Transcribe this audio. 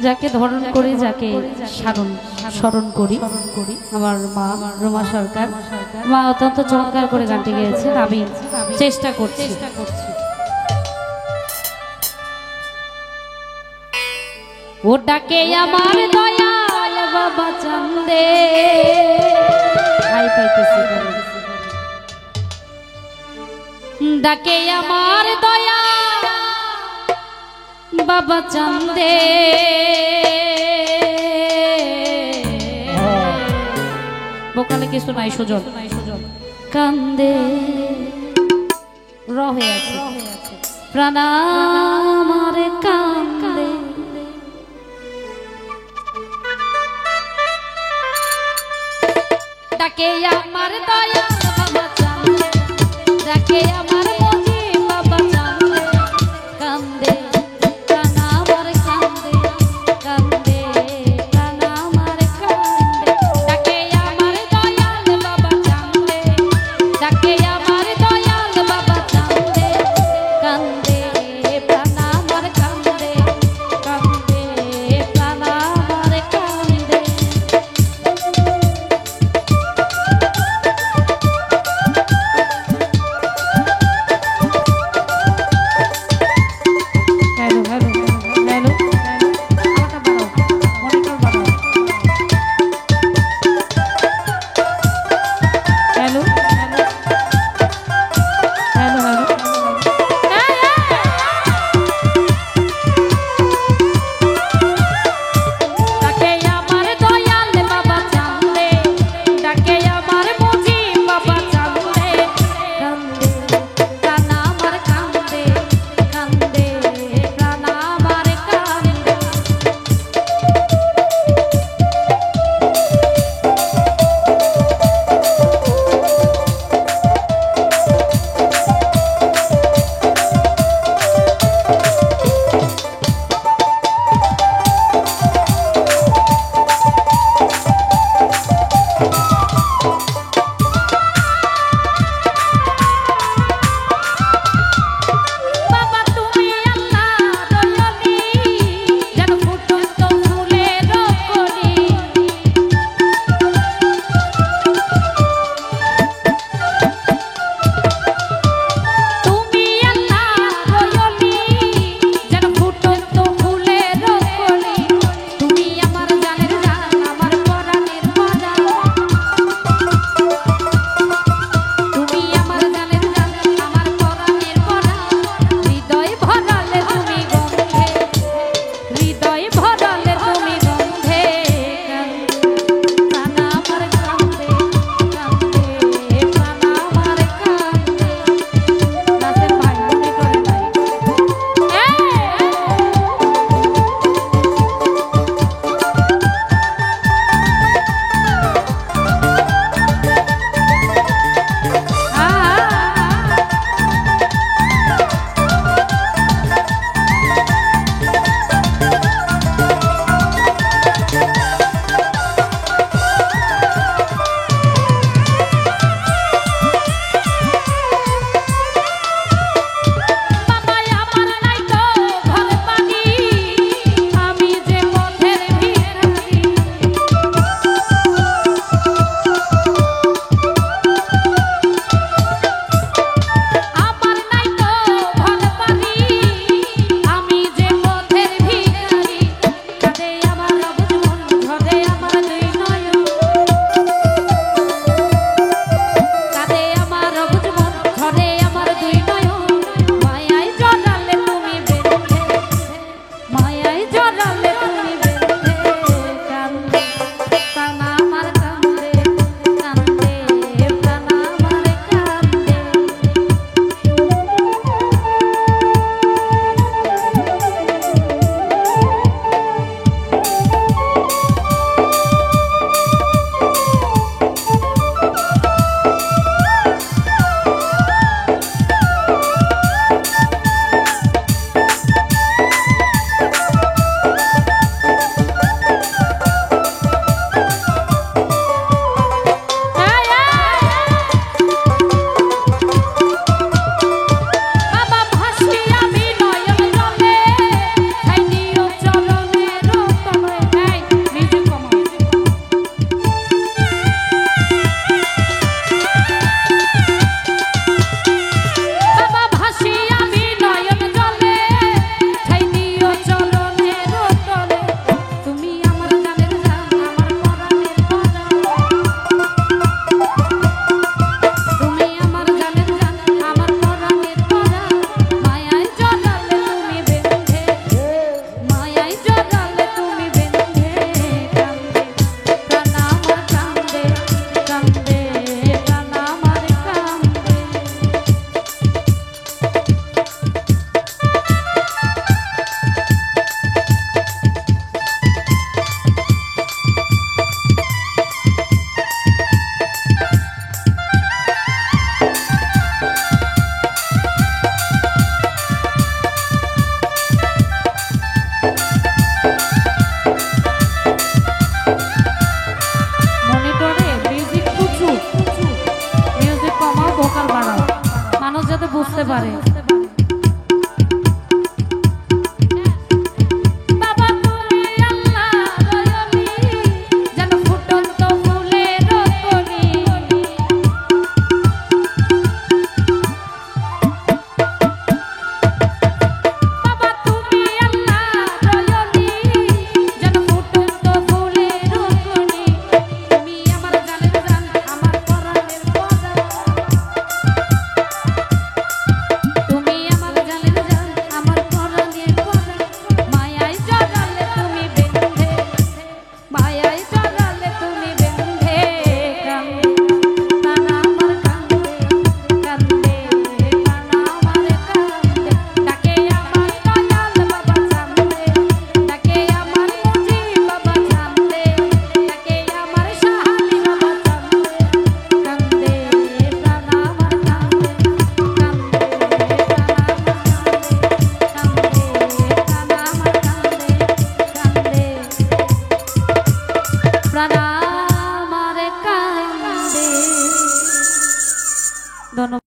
যাকে ধারণ করে যাকে স্মরণ করি আমার মা রোমা সরকার। মা অত্যন্ত চমৎকার করে গানটি গেয়েছেন, আমি চেষ্টা করছি। ও ডাকে আমার দয়াল বাবা চান্দে, হাই পাইতেছি, ডাকে আমার দয়াল বাবা চান্দে, বোকালে কিছু নাই, সুজন কান্দে রহে আছে প্রাণ আমার কান্দে, ডাকে আমার দয়াল বাবা চান্দে, ডাকে আমার মজি বাবা চান্দে, কান্দে প্রাণ আমার কান্দে, কান্দে প্রাণ আমার কান্দে, ডাকে আমার দয়াল বাবা চান্দে, ডাকে আমার দয়াল বাবা চান্দে, কান্দে প্রাণ আমার কান্দে, কান্দে প্রাণ আমার কান্দে। পারে। ধন্যবাদ।